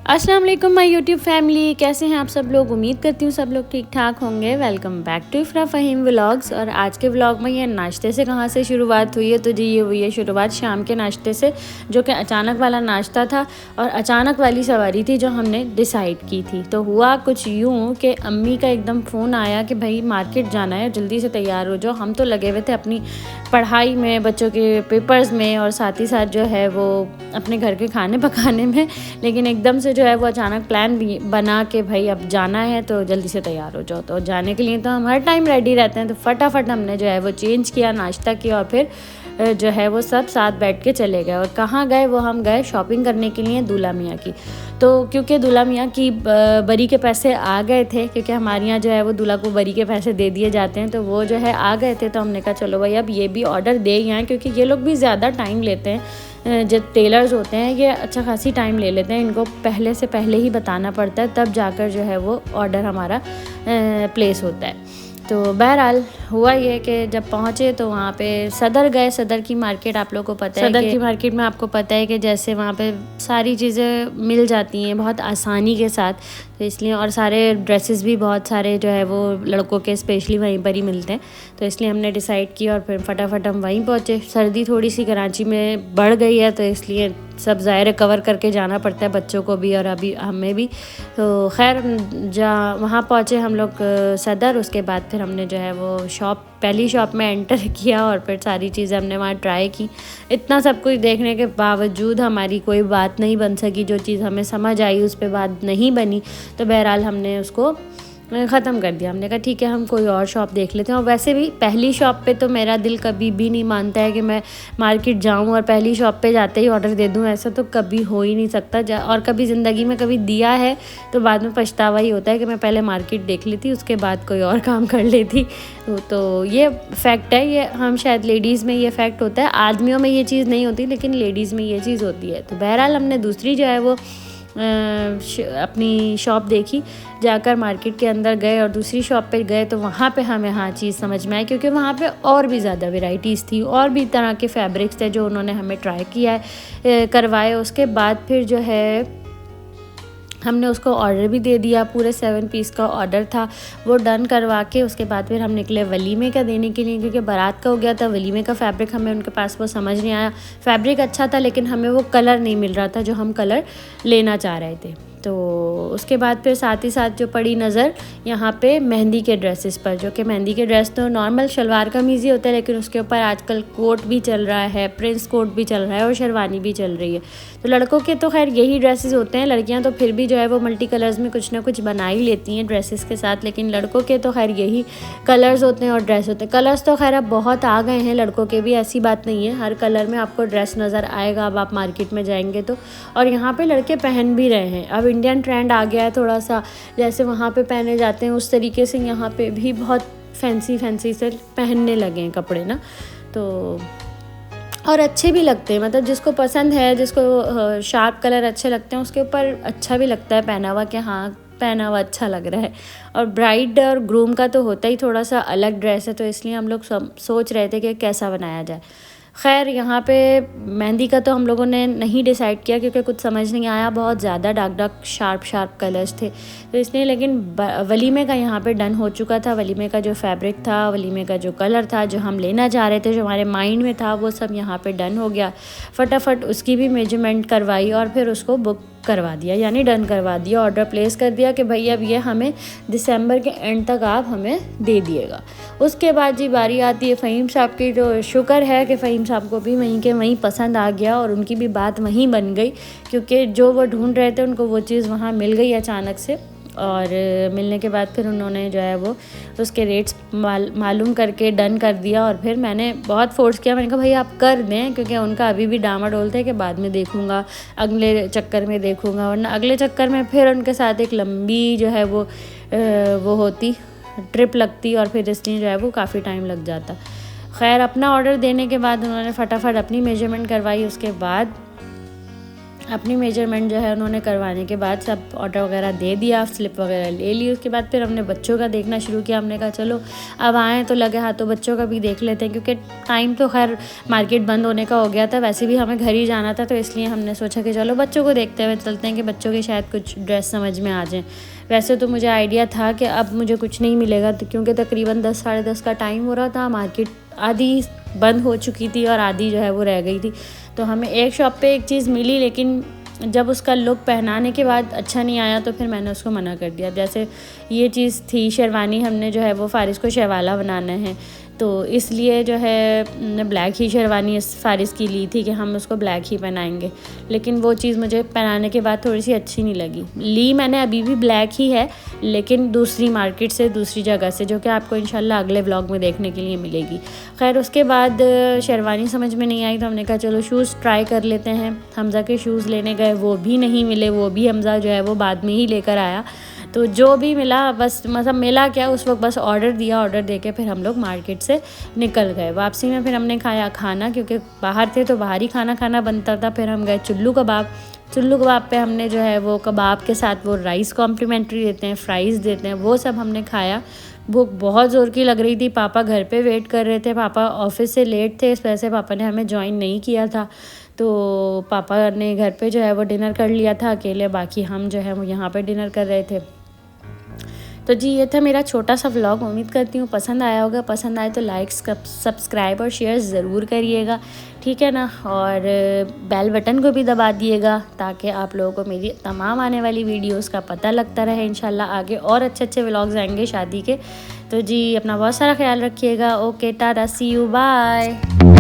अस्सलाम वालेकुम my YouTube family, कैसे हैं आप सब लोग। उम्मीद करती हूँ सब लोग ठीक ठाक होंगे। Welcome back to Ifra Faheem vlogs. और आज के व्लॉग में ये नाश्ते से कहाँ से शुरुआत हुई है, तो जी ये हुई है शुरुआत शाम के नाश्ते से, जो कि अचानक वाला नाश्ता था और अचानक वाली सवारी थी जो हमने डिसाइड की थी। तो हुआ कुछ यूँ कि अम्मी का एकदम फ़ोन आया कि भाई मार्केट जाना है, जल्दी से तैयार हो जाओ। हम तो लगे हुए थे अपनी पढ़ाई में, बच्चों के पेपर्स में, और साथ ही साथ जो है वो अपने घर के खाने पकाने में, लेकिन एकदम से जो है वो अचानक प्लान भी बना के भाई अब जाना है तो जल्दी से तैयार हो जाओ। तो जाने के लिए तो हम हर टाइम रेडी रहते हैं, तो फटाफट हमने जो है वो चेंज किया, नाश्ता किया और फिर जो है वो सब साथ बैठ के चले गए। और कहाँ गए, वो हम गए शॉपिंग करने के लिए दूल्हा मियाँ की। तो क्योंकि दूल्हा मियाँ की बरी के पैसे आ गए थे, क्योंकि हमारे यहाँ जो है वो दूल्हा को बरी के पैसे दे दिए जाते हैं, तो वो जो है आ गए थे। तो हमने कहा चलो भाई अब ये भी ऑर्डर दे ही आए, क्योंकि ये लोग भी ज़्यादा टाइम लेते हैं। जो टेलर्स होते हैं ये अच्छा खासी टाइम ले लेते हैं, इनको पहले ही बताना पड़ता है, तब जाकर जो है वो ऑर्डर हमारा प्लेस होता है। तो बहरहाल हुआ ये कि जब पहुँचे तो वहाँ पे सदर गए। सदर की मार्केट आप लोगों को पता है, सदर की मार्केट में आपको पता है कि जैसे वहाँ पे सारी चीज़ें मिल जाती हैं बहुत आसानी के साथ, तो इसलिए, और सारे ड्रेसेस भी बहुत सारे जो है वो लड़कों के स्पेशली वहीं पर ही मिलते हैं। तो इसलिए हमने डिसाइड किया और फिर फटाफट हम वहीं पहुँचे। सर्दी थोड़ी सी कराची में बढ़ गई है, तो इसलिए सब ज़ाहिर कवर करके जाना पड़ता है, बच्चों को भी और अभी हमें भी। तो खैर वहाँ पहुँचे हम लोग सदर। उसके बाद फिर हमने जो है वो पहली शॉप में एंटर किया और फिर सारी चीज़ें हमने वहाँ ट्राई की। इतना सब कुछ देखने के बावजूद हमारी कोई बात नहीं बन सकी, जो चीज़ हमें समझ आई उस पर बात नहीं बनी, तो बहरहाल हमने उसको ख़त्म कर दिया। हमने कहा ठीक है हम कोई और शॉप देख लेते हैं। और वैसे भी पहली शॉप पे तो मेरा दिल कभी भी नहीं मानता है कि मैं मार्केट जाऊं और पहली शॉप पे जाते ही ऑर्डर दे दूं, ऐसा तो कभी हो ही नहीं सकता। और कभी ज़िंदगी में कभी दिया है तो बाद में पछतावा ही होता है कि मैं पहले मार्केट देख लेती, उसके बाद कोई और काम कर लेती। तो ये फैक्ट है, ये हम शायद लेडीज़ में ये फैक्ट होता है, आदमियों में ये चीज़ नहीं होती, लेकिन लेडीज़ में ये चीज़ होती है। तो बहरहाल हमने दूसरी जो है वो अपनी शॉप देखी, जाकर मार्केट के अंदर गए और दूसरी शॉप पे गए, तो वहाँ पे हमें हाँ चीज़ समझ में आई, क्योंकि वहाँ पे और भी ज़्यादा वैरायटीज़ थी, और भी तरह के फैब्रिक्स थे जो उन्होंने हमें ट्राई किया है, करवाए। उसके बाद फिर जो है हमने उसको ऑर्डर भी दे दिया। पूरे 7 पीस का ऑर्डर था, वो डन करवा के उसके बाद फिर हम निकले वलीमे का देने के लिए, क्योंकि बारात का हो गया था। वलीमे का फैब्रिक हमें उनके पास वो समझ नहीं आया, फैब्रिक अच्छा था लेकिन हमें वो कलर नहीं मिल रहा था जो हम कलर लेना चाह रहे थे। तो उसके बाद फिर साथ ही साथ जो पड़ी नज़र यहाँ पे मेहंदी के ड्रेसेस पर, जो कि मेहंदी के ड्रेस तो नॉर्मल शलवार कमीज़ ही होता है, लेकिन उसके ऊपर आजकल कोट भी चल रहा है, प्रिंस कोट भी चल रहा है और शेरवानी भी चल रही है। तो लड़कों के तो खैर यही ड्रेसेस होते हैं, लड़कियाँ तो फिर भी जो है वो मल्टी कलर्स में कुछ ना कुछ बना ही लेती हैं ड्रेसेस के साथ, लेकिन लड़कों के तो खैर यही कलर्स होते हैं और ड्रेस होते हैं। कलर्स तो खैर अब बहुत आ गए हैं लड़कों के भी, ऐसी बात नहीं है, हर कलर में आपको ड्रेस नज़र आएगा अब आप मार्केट में जाएंगे तो। और यहाँ पे लड़के पहन भी रहे हैं, अब इंडियन ट्रेंड आ गया है थोड़ा सा, जैसे वहाँ पे पहने जाते हैं उस तरीके से यहाँ पे भी बहुत फैंसी से पहनने लगे हैं कपड़े ना। तो और अच्छे भी लगते हैं, मतलब जिसको पसंद है, जिसको शार्प कलर अच्छे लगते हैं, उसके ऊपर अच्छा भी लगता है पहना हुआ, कि हाँ पहना हुआ अच्छा लग रहा है। और ब्राइड और ग्रूम का तो होता ही थोड़ा सा अलग ड्रेस है, तो इसलिए हम लोग सोच रहे थे कि कैसा बनाया जाए। खैर यहाँ पे मेहंदी का तो हम लोगों ने नहीं डिसाइड किया, क्योंकि कुछ समझ नहीं आया, बहुत ज़्यादा डार्क शार्प कलर्स थे, तो इसलिए। लेकिन वलीमे का यहाँ पे डन हो चुका था। वलीमे का जो फैब्रिक था, वलीमे का जो कलर था, जो हम लेना चाह रहे थे, जो हमारे माइंड में था, वो सब यहाँ पे डन हो गया। फटाफट उसकी भी मेजरमेंट करवाई और फिर उसको बुक करवा दिया, यानी डन करवा दिया, ऑर्डर प्लेस कर दिया कि भाई अब ये हमें दिसंबर के एंड तक आप हमें दे दिएगा। उसके बाद जी बारी आती है फ़हीम साहब की, जो शुक्र है कि फ़हीम साहब को भी वहीं के वहीं पसंद आ गया और उनकी भी बात वहीं बन गई, क्योंकि जो वो ढूंढ रहे थे उनको वो चीज़ वहाँ मिल गई अचानक से। और मिलने के बाद फिर उन्होंने जो है वो उसके रेट्स मालूम करके डन कर दिया। और फिर मैंने बहुत फोर्स किया, मैंने कहा भाई आप कर दें, क्योंकि उनका अभी भी डामाडोल थे कि बाद में देखूंगा, अगले चक्कर में देखूंगा, वरना अगले चक्कर में फिर उनके साथ एक लंबी जो है वो होती ट्रिप लगती, और फिर इसलिए जो है वो काफ़ी टाइम लग जाता। खैर अपना ऑर्डर देने के बाद उन्होंने फटाफट अपनी मेजरमेंट करवाई। उसके बाद अपनी मेजरमेंट जो है उन्होंने करवाने के बाद सब ऑर्डर वगैरह दे दिया, स्लिप वगैरह ले ली। उसके बाद फिर हमने बच्चों का देखना शुरू किया। हमने कहा चलो अब आए तो लगे हाथों बच्चों का भी देख लेते हैं, क्योंकि टाइम तो खैर मार्केट बंद होने का हो गया था, वैसे भी हमें घर ही जाना था, तो इसलिए हमने सोचा कि चलो बच्चों को देखते हुए चलते हैं कि बच्चों के शायद कुछ ड्रेस समझ में आ जाए। वैसे तो मुझे आइडिया था कि अब मुझे कुछ नहीं मिलेगा, तो क्योंकि तकरीबन 10 साढ़े 10 का टाइम हो रहा था, मार्केट आधी बंद हो चुकी थी और आधी जो है वो रह गई थी। तो हमें एक शॉप पे एक चीज़ मिली, लेकिन जब उसका लुक पहनाने के बाद अच्छा नहीं आया तो फिर मैंने उसको मना कर दिया। जैसे ये चीज़ थी शेरवानी, हमने जो है वो फ़ारिस को शेवाला बनाना है, तो इसलिए जो है ब्लैक ही शेरवानी इस फ़ारिस की ली थी कि हम उसको ब्लैक ही पहनाएंगे। लेकिन वो चीज़ मुझे पहनाने के बाद थोड़ी सी अच्छी नहीं लगी। ली मैंने अभी भी ब्लैक ही है, लेकिन दूसरी मार्केट से, दूसरी जगह से, जो कि आपको इंशाल्लाह अगले व्लॉग में देखने के लिए मिलेगी। खैर उसके बाद शेरवानी समझ में नहीं आई तो हमने कहा चलो शूज़ ट्राई कर लेते हैं। हमज़ा के शूज़ लेने गए, वो भी नहीं मिले, वो भी हमज़ा जो है वो बाद में ही लेकर आया। तो जो भी मिला, बस मतलब मिला क्या, उस वक्त बस ऑर्डर दिया, ऑर्डर देके फिर हम लोग मार्केट से निकल गए। वापसी में फिर हमने खाया खाना, क्योंकि बाहर थे तो बाहर ही खाना बनता था। फिर हम गए चुल्लू कबाब पे हमने जो है वो कबाब के साथ वो राइस कॉम्प्लीमेंट्री देते हैं, फ्राइज़ देते हैं, वो सब हमने खाया। भूख बहुत ज़ोर की लग रही थी। पापा घर पे वेट कर रहे थे, पापा ऑफिस से लेट थे, इस वजह से पापा ने हमें ज्वाइन नहीं किया था। तो पापा ने घर पे जो है वो डिनर कर लिया था अकेले, बाकी हम जो है वो यहाँ पे डिनर कर रहे थे। तो जी ये था मेरा छोटा सा व्लॉग। उम्मीद करती हूँ पसंद आया होगा। पसंद आए तो लाइक, सब्सक्राइब और शेयर ज़रूर करिएगा, ठीक है ना। और बेल बटन को भी दबा दिएगा ताकि आप लोगों को मेरी तमाम आने वाली वीडियोस का पता लगता रहे। इंशाल्लाह आगे और अच्छे व्लॉग्स आएंगे शादी के। तो जी अपना बहुत सारा ख्याल रखिएगा। Okay, tata, see you, bye.